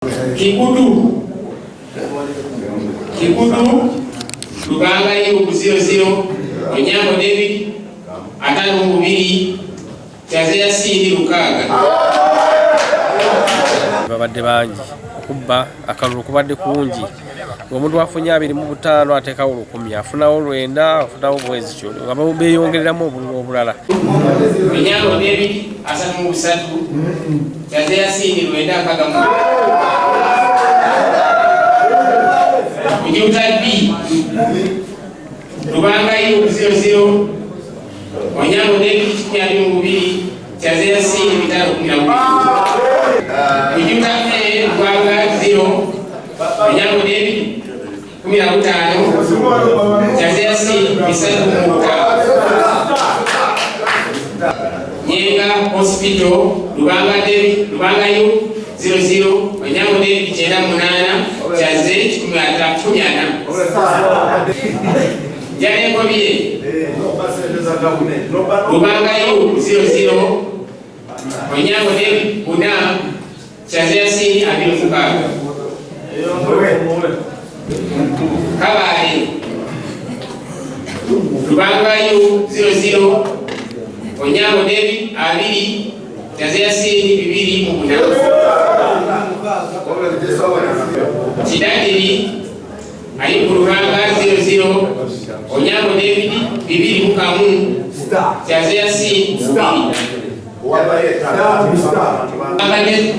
Kikudu Lubanga yu 00 Onyango David atano mu 2 Chazea Sindi Lukaga babadde bangi okubba akalulu kubadde kungi omuntu afunye 25 atekawo 10 afunawo 9 afunawo bwezi kyo abo beyongereramu obulala Onyango David asatu mu 3 Chazea Sindi Luenda Kagamu Ujuta B Lubanga yu 00 Onyango David yali mu 2 Chazea Sindi mitano 12 Ujuta A Lubanga 0 Onyango David 15 Chazea Sindi misatu mu 5 Nyenga Hospital Lubanga yu 00 Onyango David 98 Chazea 10 Jane Kobie Lubanga yu 00 Onyango David Una Chazea Sindi Abifukaga Kabari Lubanga yu 00 Onyango David Abili Chazea Sindi 2 mu 8 Chidadiri Ayubu Lubanga 00 Onyango David 2 mu 1 Chazea Sindi 2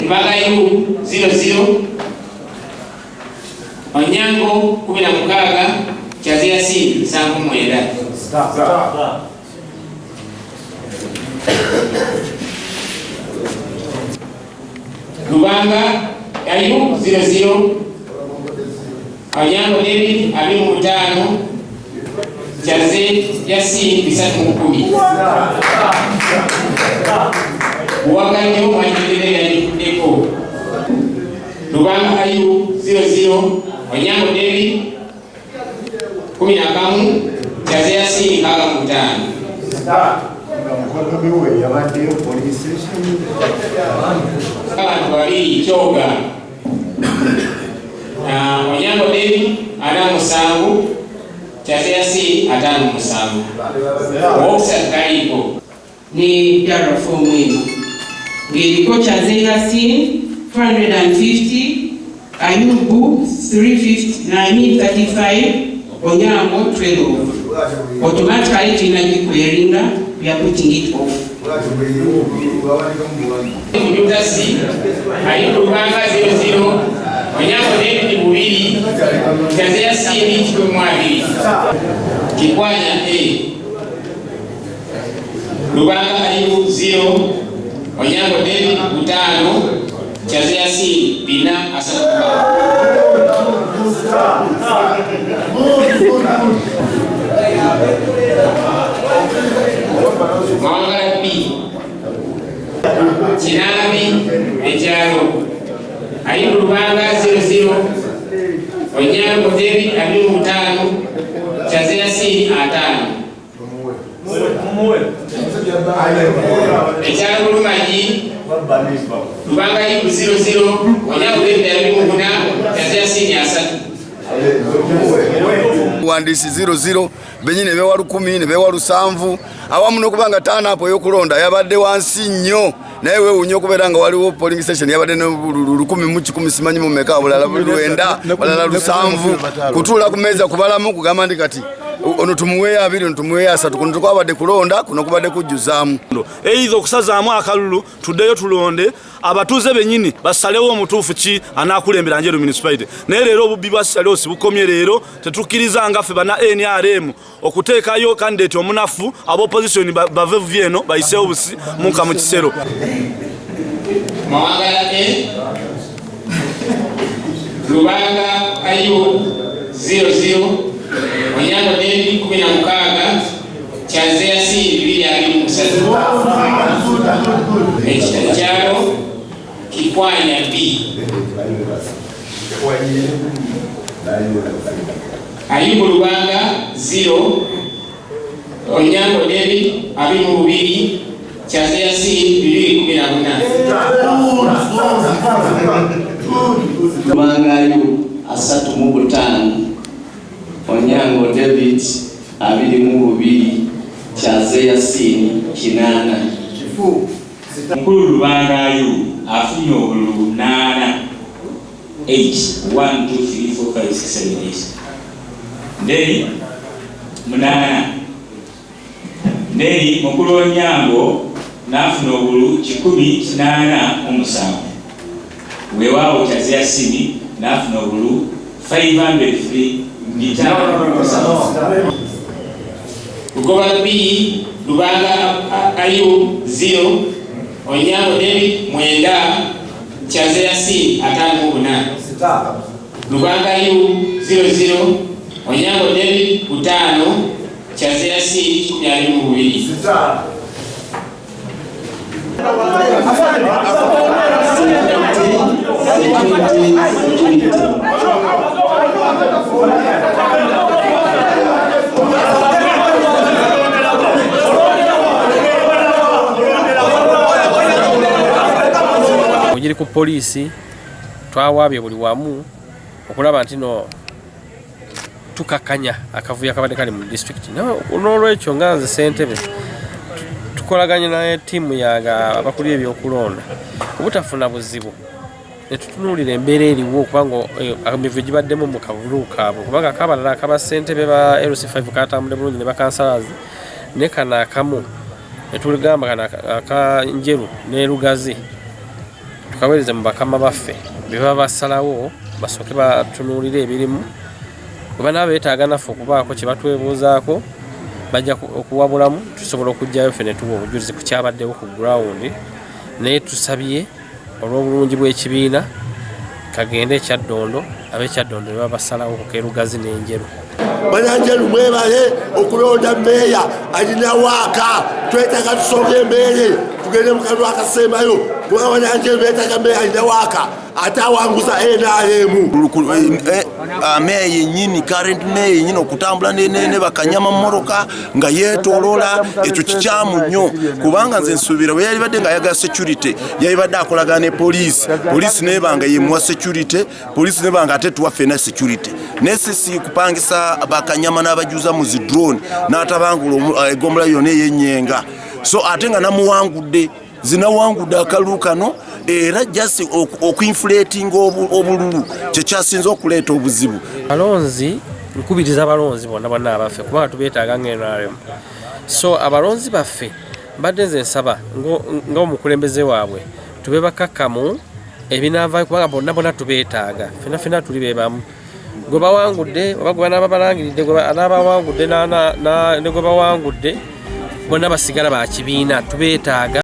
Lubanga yu 00 Onyango 16 Chazea Sindi 7 Lubanga ayu 00 Onyango David 25 Chazea Sindi 3 Wakanyo mwajidele ya Deko Lubanga ayu 00 Onyango David 10 Chazea Sindi 5 Abantu babiri Choga Onyango David ana 7 Chazea Sindi 5 Woksa kalipo ni dara fomu ino ngeliko Chazea Sindi 450 Ayubu 335 Onyango 12 automatically tunajikueringa we are putting it off. Ujuta C Ayubu Lubanga 00 Onyango David 2 Chazea Sindi 12 Kikwanya A Lubanga Ayubu 0 Onyango David 5 Chazea Sindi bina asatu Mwanga B Chinabi Ejaro Ayubu Lubanga 00 Onyango David 5 Chazea Sindi 5 Ejaro Lumaji Lubanga yu 00 Onyango David 4 Chazea Sindi 3 Wandisi 00 benyine bewa 10 ne bewa 7 awamu nokubanga tana hapo yokulonda yabadde wansi nnyo naye we unyo kuberanga waliwo polling station yabadde no 10 mu 10 simanyi mu meka bulala 9 balala 7 kutula kumeza kubalamu kugamba ndi kati ono tumuwe 2 ono tumuwe 3 kuno twabadde kulonda kuno kubadde kujjuzamu eizo okusazaamu akalulu tuddeyo tulonde abatuze benyini basalewo omutuufu ki anakulembera Njeru municipality naye leero obubbi bwasalewo sibukomye leero tetukkiriza ngaffe bana NRM okuteekayo candidate omunafu aba opposition bavevu vyeno bayiseewo busi munka mu kisero Mawanga A Lubanga ayu 00 Onyango David 16 Chazea Sindi 2 Ejaro Kikwanya B Ayubu Lubanga 0 Onyango David 2 Chazea Sindi 2 18 Lubangayo 35, Onyango David 22, Kyazeya Sini 8. Mukulu Lubangayo afunye obululu 8, 1, 2, 3, 4, 5, 6, 7, 8. Nderi 8. Nderi mukulu Onyango nafuna obululu 187. Weewaawo Kyazeya Sini nafuna obululu 503. Lugoba 2, Lubangayo 0, Onyango David 9, Kyazeya Sini 58. Lubangayo 00, Onyango David 5, Kyazeya Sini 22. Ojiri ku polisi twawaabye buli wamu okulaba nti no tukakanya akavuyo akabadde kali mu district. N'olwekyo nga nze ssentebe tukolaganye na ttiimu yaga abakulira ebyokulonda obutafuna buzibu ne tutunuulira embeera eriwo kubanga emivuyo gibaddemu mu kavulu kaabwe kubanga kabalala akaba ssentebe ba LC5 katambudde bulungi ne bakansalazi ne kano akamu ne tuligamba kano aka Njeru ne Lugazi tukaweereza mu bakama baffe bye baba basalawo basooke batunuulire ebirimu bwe banaaba beetaaga naffe okubaako kye batwebuuzaako bajja okuwabulamu tusobola okujjayo ffe ne tuwa obujulizi ku kyabaddewo ku ground. Naye tusabye olw'obulungi bw'ekibiina kagende ekyaddondo ab'ekyaddondo ne baba basalawo ku Kerugazi n'Enjeru. Bananjeru mwebale okulonda mmeeya alina waaka twetaaga tusonga embeere tugende mu kalulu akasembayo kubanga Bananjeru beetaaga mmeeya alina waaka ate awanguza NRM. Meeya yennyini current meeya yennyini okutambula ne bakanyama mmoroka nga yeetooloola ekyo kikyamu nnyo kubanga nze nsuubira bwe yalibadde ng'ayagala security yalibadde akolagana ne poliisi nebanga yemuwa security poliisi nebanga ate tuwa ffenna security nesisi kupangisa bakanyama n'abajuza mu zi drone n'atabangula eggombolola yonna ey'ennyenga so ate nga namuwangudde zinawangudde akalulu kano era just okuinflating obululu kyekyasinza okuleeta obuzibu. Abalonzi nkubiriza abalonzi bonna abaffe kubanga tubeetaaga ng'NRM. So abalonzi baffe mbadde nze nsaba ng'omukulembeze waabwe tube bakakkamu ebinaavaayo kubanga bonna tubeetaaga ffenna tuli be bamu. Gwe bawangudde oba gwe banaaba balangiridde anaabawangudde ne gwe bawangudde bonna basigala ba kibiina tubeetaaga.